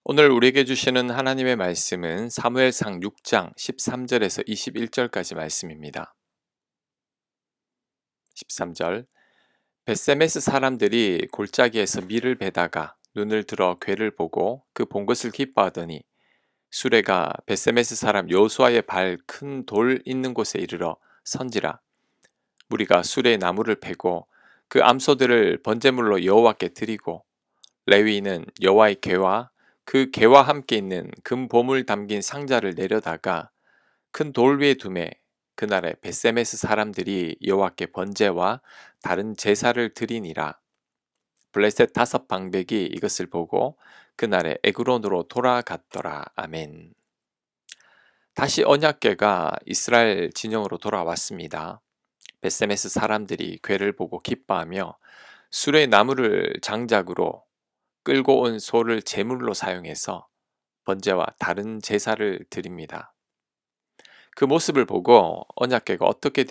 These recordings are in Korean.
오늘 우리에게 주시는 하나님의 말씀은 사무엘상 6장 13절에서 21절까지 말씀입니다. 13절 벳세메스 사람들이 골짜기에서 밀을 베다가 눈을 들어 괴를 보고 그 본 것을 기뻐하더니 수레가 벳세메스 사람 여호수아의 발 큰 돌 있는 곳에 이르러 선지라. 무리가 수레에 나무를 패고 그 암소들을 번제물로 여호와께 드리고 레위인은 여호와의 궤와 그 궤와 함께 있는 금 보물 담긴 상자를 내려다가 큰 돌 위에 두매 그날에 벳세메스 사람들이 여호와께 번제와 다른 제사를 드리니라. 블레셋 다섯 방백이 이것을 보고 그날에 에그론으로 돌아갔더라. 아멘. 다시 언약궤가 이스라엘 진영으로 돌아왔습니다. 벳세메스 사람들이 궤를 보고 기뻐하며 수레 나무를 장작으로 끌고 온 소를 제물로 사용해서 번제와 다른 제사를 드립니다. 그 모습을 보고 언약궤가 어떻게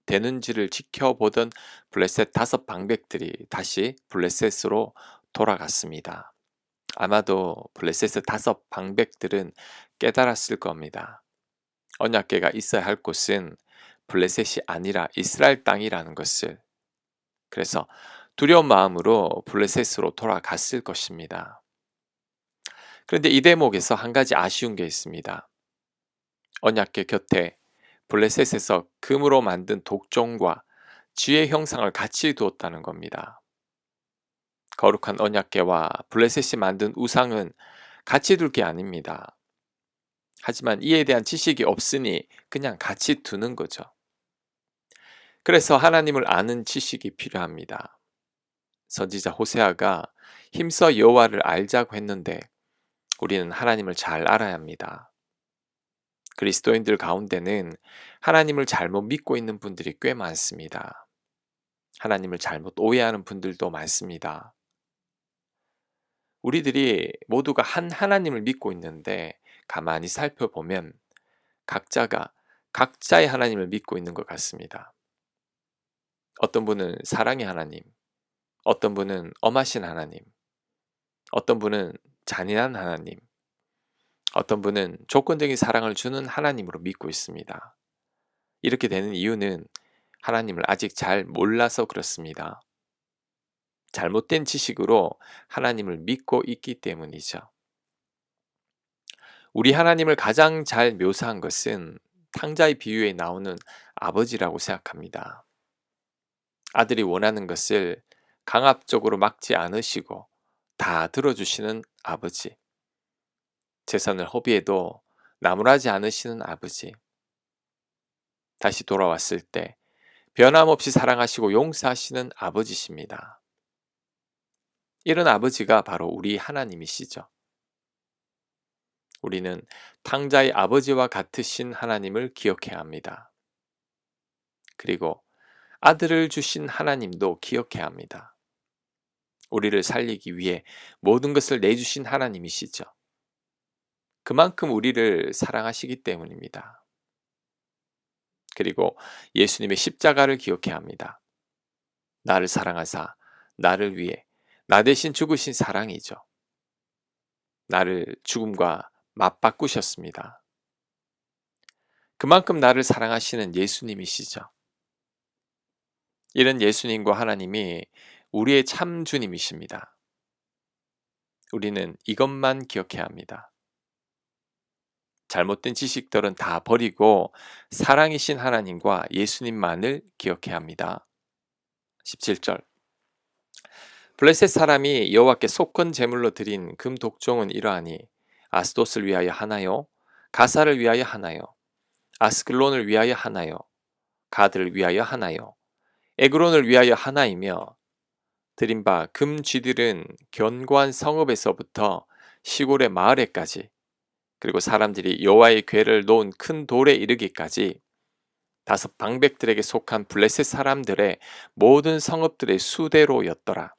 되는지를 지켜보던 블레셋 다섯 방백들이 다시 블레셋으로 돌아갔습니다. 아마도 블레셋의 다섯 방백들은 깨달았을 겁니다. 언약궤가 있어야 할 곳은 블레셋이 아니라 이스라엘 땅이라는 것을. 그래서 두려운 마음으로 블레셋으로 돌아갔을 것입니다. 그런데 이 대목에서 한 가지 아쉬운 게 있습니다. 언약궤 곁에 블레셋에서 금으로 만든 독종과 쥐의 형상을 같이 두었다는 겁니다. 거룩한 언약궤와 블레셋이 만든 우상은 같이 둘 게 아닙니다. 하지만 이에 대한 지식이 없으니 그냥 같이 두는 거죠. 그래서 하나님을 아는 지식이 필요합니다. 선지자 호세아가 힘써 여호와를 알자고 했는데 우리는 하나님을 잘 알아야 합니다. 그리스도인들 가운데는 하나님을 잘못 믿고 있는 분들이 꽤 많습니다. 하나님을 잘못 오해하는 분들도 많습니다. 우리들이 모두가 한 하나님을 믿고 있는데 가만히 살펴보면 각자가 각자의 하나님을 믿고 있는 것 같습니다. 어떤 분은 사랑의 하나님, 어떤 분은 엄하신 하나님, 어떤 분은 잔인한 하나님, 어떤 분은 조건적인 사랑을 주는 하나님으로 믿고 있습니다. 이렇게 되는 이유는 하나님을 아직 잘 몰라서 그렇습니다. 잘못된 지식으로 하나님을 믿고 있기 때문이죠. 우리 하나님을 가장 잘 묘사한 것은 탕자의 비유에 나오는 아버지라고 생각합니다. 아들이 원하는 것을 강압적으로 막지 않으시고 다 들어주시는 아버지. 재산을 허비해도 나무라지 않으시는 아버지. 다시 돌아왔을 때 변함없이 사랑하시고 용서하시는 아버지십니다. 이런 아버지가 바로 우리 하나님이시죠. 우리는 탕자의 아버지와 같으신 하나님을 기억해야 합니다. 그리고 아들을 주신 하나님도 기억해야 합니다. 우리를 살리기 위해 모든 것을 내주신 하나님이시죠. 그만큼 우리를 사랑하시기 때문입니다. 그리고 예수님의 십자가를 기억해야 합니다. 나를 사랑하사 나를 위해 나 대신 죽으신 사랑이죠. 나를 죽음과 맞바꾸셨습니다. 그만큼 나를 사랑하시는 예수님이시죠. 이런 예수님과 하나님이 우리의 참 주님이십니다. 우리는 이것만 기억해야 합니다. 잘못된 지식들은 다 버리고 사랑이신 하나님과 예수님만을 기억해야 합니다. 17절 블레셋 사람이 여호와께 속건 제물로 드린 금 독종은 이러하니 아스돗을 위하여 하나요? 가사를 위하여 하나요? 아스클론을 위하여 하나요? 가드를 위하여 하나요? 에그론을 위하여 하나이며 드린 바 금 쥐들은 견고한 성읍에서부터 시골의 마을에까지 그리고 사람들이 여호와의 궤를 놓은 큰 돌에 이르기까지 다섯 방백들에게 속한 블레셋 사람들의 모든 성읍들의 수대로였더라.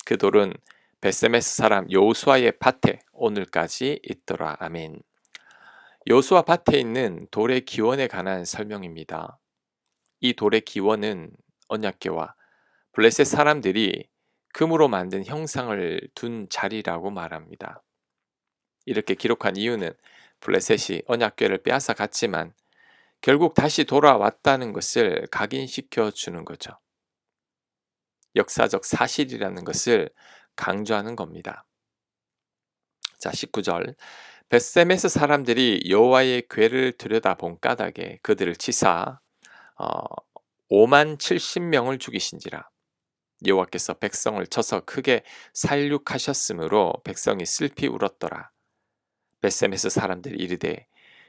그 돌은 벳세메스 사람 여호수아의 밭에 오늘까지 있더라. 아멘. 여호수아 밭에 있는 돌의 기원에 관한 설명입니다. 이 돌의 기원은 언약궤와 블레셋 사람들이 금으로 만든 형상을 둔 자리라고 말합니다. 이렇게 기록한 이유는 블레셋이 언약궤를 빼앗아 갔지만 결국 다시 돌아왔다는 것을 각인시켜 주는 거죠. 역사적 사실이라는 것을 강조하는 겁니다. 자, 19절. 벳세메스 사람들이 여호와의 궤를 들여다본 까닭에 그들을 치사 5만 70명을 죽이신지라. 여호와께서 백성을 쳐서 크게 살육하셨으므로 백성이 슬피 울었더라. 벳세메스 사람들이 이르되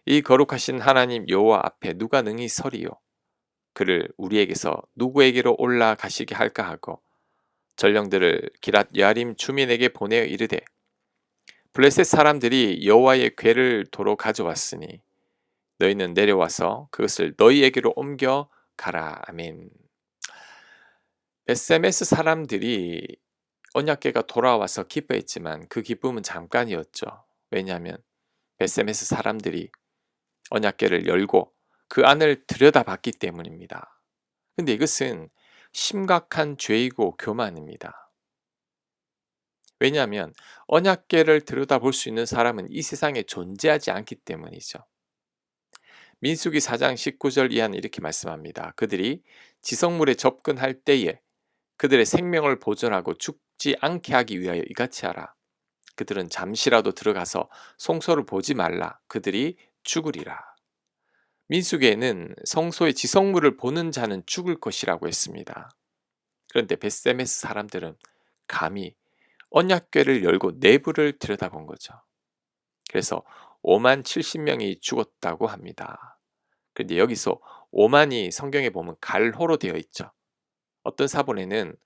이 거룩하신 하나님 여호와 앞에 누가 능히 서리요? 그를 우리에게서 누구에게로 올라가시게 할까 하고 전령들을 기랏 여아림 주민에게 보내어 이르되 블레셋 사람들이 여호와의 궤를 도로 가져왔으니 너희는 내려와서 그것을 너희에게로 옮겨 가라. 아멘. 벳세메스 사람들이 언약궤가 돌아와서 기뻐했지만 그 기쁨은 잠깐이었죠. 왜냐하면 벳세메스 사람들이 언약궤를 열고 그 안을 들여다봤기 때문입니다. 근데 이것은 심각한 죄이고 교만입니다. 왜냐하면 언약궤를 들여다볼 수 있는 사람은 이 세상에 존재하지 않기 때문이죠. 민수기 4장 19절 이하는 이렇게 말씀합니다. 그들이 지성물에 접근할 때에 그들의 생명을 보존하고 죽지 않게 하기 위하여 이같이 하라. 그들은 잠시라도 들어가서 성소를 보지 말라. 그들이 죽으리라. 민수기에는 성소의 지성물을 보는 자는 죽을 것이라고 했습니다. 그런데 벳세메스 사람들은 감히 언약궤를 열고 내부를 들여다본 거죠. 그래서 5만 70명이 죽었다고 합니다. 그런데 여기서 5만이 성경에 보면 갈호로 되어 있죠. 어떤 사본에는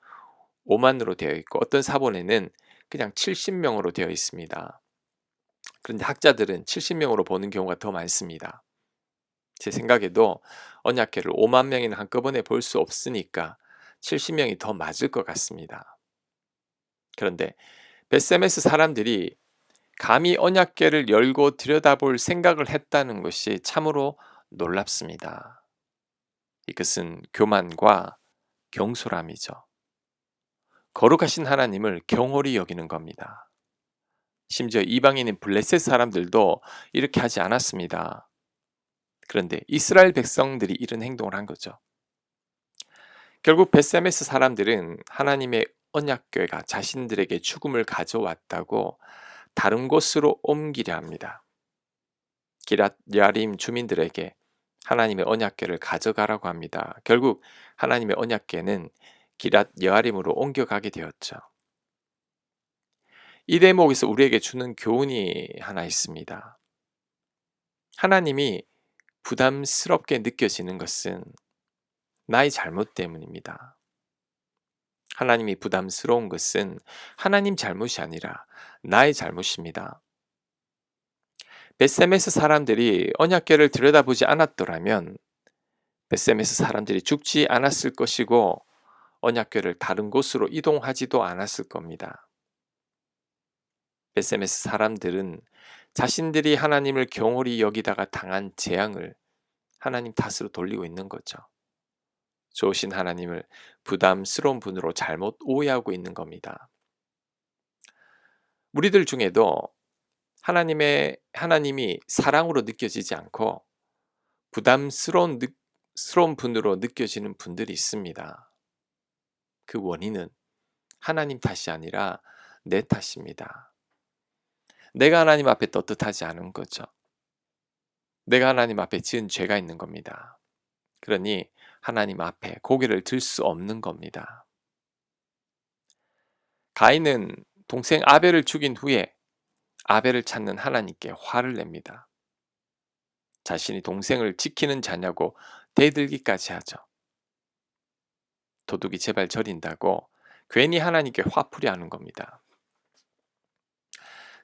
5만으로 되어 있고 어떤 사본에는 그냥 70명으로 되어 있습니다. 그런데 학자들은 70명으로 보는 경우가 더 많습니다. 제 생각에도 언약궤를 5만 명이나 한꺼번에 볼 수 없으니까 70명이 더 맞을 것 같습니다. 그런데 벳세메스 사람들이 감히 언약궤를 열고 들여다볼 생각을 했다는 것이 참으로 놀랍습니다. 이것은 교만과 경솔함이죠. 거룩하신 하나님을 경홀히 여기는 겁니다. 심지어 이방인인 블레셋 사람들도 이렇게 하지 않았습니다. 그런데 이스라엘 백성들이 이런 행동을 한 거죠. 결국 벳세메스 사람들은 하나님의 언약궤가 자신들에게 죽음을 가져왔다고 다른 곳으로 옮기려 합니다. 기랏 여아림 주민들에게 하나님의 언약궤를 가져가라고 합니다. 결국 하나님의 언약궤는 기랏 여아림으로 옮겨가게 되었죠. 이 대목에서 우리에게 주는 교훈이 하나 있습니다. 하나님이 부담스럽게 느껴지는 것은 나의 잘못 때문입니다. 하나님이 부담스러운 것은 하나님 잘못이 아니라 나의 잘못입니다. 벳세메스 사람들이 언약궤를 들여다보지 않았더라면 벳세메스 사람들이 죽지 않았을 것이고 언약궤를 다른 곳으로 이동하지도 않았을 겁니다. 벳세메스 사람들은 자신들이 하나님을 경홀히 여기다가 당한 재앙을 하나님 탓으로 돌리고 있는 거죠. 좋으신 하나님을 부담스러운 분으로 잘못 오해하고 있는 겁니다. 우리들 중에도 하나님이 사랑으로 느껴지지 않고 부담스러운 분으로 느껴지는 분들이 있습니다. 그 원인은 하나님 탓이 아니라 내 탓입니다. 내가 하나님 앞에 떳떳하지 않은 거죠. 내가 하나님 앞에 지은 죄가 있는 겁니다. 그러니 하나님 앞에 고개를 들 수 없는 겁니다. 가인은 동생 아벨을 죽인 후에 아벨을 찾는 하나님께 화를 냅니다. 자신이 동생을 지키는 자냐고 대들기까지 하죠. 도둑이 제발 저린다고 괜히 하나님께 화풀이 하는 겁니다.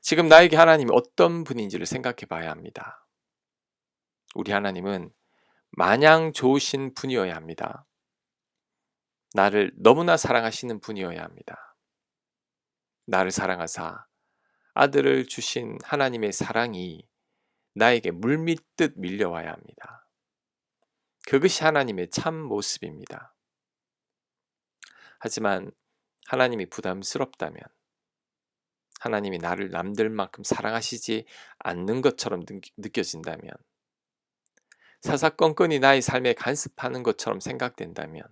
지금 나에게 하나님이 어떤 분인지를 생각해 봐야 합니다. 우리 하나님은 마냥 좋으신 분이어야 합니다. 나를 너무나 사랑하시는 분이어야 합니다. 나를 사랑하사 아들을 주신 하나님의 사랑이 나에게 물밀듯 밀려와야 합니다. 그것이 하나님의 참 모습입니다. 하지만 하나님이 부담스럽다면, 하나님이 나를 남들만큼 사랑하시지 않는 것처럼 느껴진다면, 사사건건이 나의 삶에 간섭하는 것처럼 생각된다면,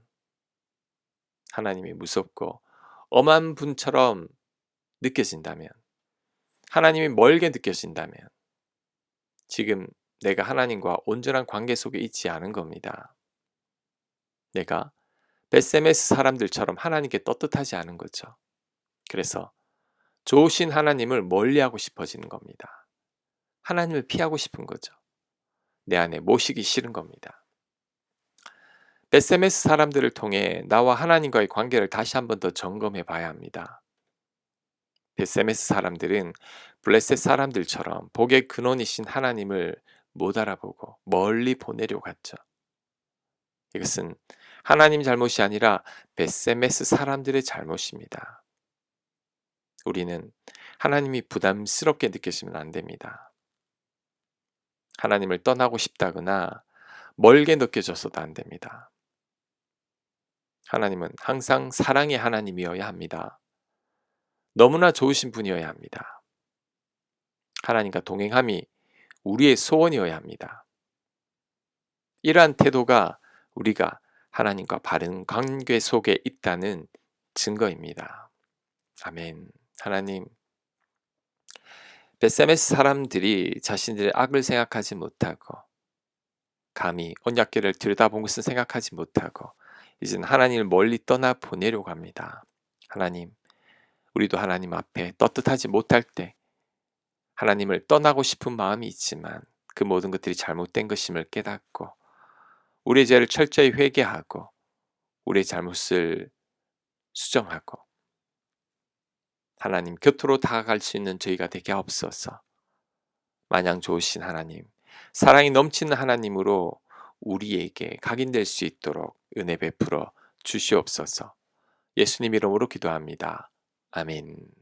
하나님이 무섭고 엄한 분처럼 느껴진다면, 하나님이 멀게 느껴진다면, 지금 내가 하나님과 온전한 관계 속에 있지 않은 겁니다. 내가 베세메스 사람들처럼 하나님께 떳떳하지 않은 거죠. 그래서 좋으신 하나님을 멀리하고 싶어지는 겁니다. 하나님을 피하고 싶은 거죠. 내 안에 모시기 싫은 겁니다. 베세메스 사람들을 통해 나와 하나님과의 관계를 다시 한번 더 점검해 봐야 합니다. 베세메스 사람들은 블레셋 사람들처럼 복의 근원이신 하나님을 못 알아보고 멀리 보내려 갔죠. 이것은 하나님 잘못이 아니라 베세메스 사람들의 잘못입니다. 우리는 하나님이 부담스럽게 느끼시면 안 됩니다. 하나님을 떠나고 싶다거나 멀게 느껴져서도 안 됩니다. 하나님은 항상 사랑의 하나님이어야 합니다. 너무나 좋으신 분이어야 합니다. 하나님과 동행함이 우리의 소원이어야 합니다. 이러한 태도가 우리가 하나님과 바른 관계 속에 있다는 증거입니다. 아멘. 하나님, 베세메스 사람들이 자신들의 악을 생각하지 못하고 감히 언약궤를 들여다본 것을 생각하지 못하고 이제는 하나님을 멀리 떠나 보내려고 합니다. 하나님, 우리도 하나님 앞에 떳떳하지 못할 때 하나님을 떠나고 싶은 마음이 있지만 그 모든 것들이 잘못된 것임을 깨닫고 우리의 죄를 철저히 회개하고 우리의 잘못을 수정하고 하나님 곁으로 다가갈 수 있는 저희가 되게 하옵소서. 마냥 좋으신 하나님, 사랑이 넘치는 하나님으로 우리에게 각인될 수 있도록 은혜 베풀어 주시옵소서. 예수님 이름으로 기도합니다. 아멘.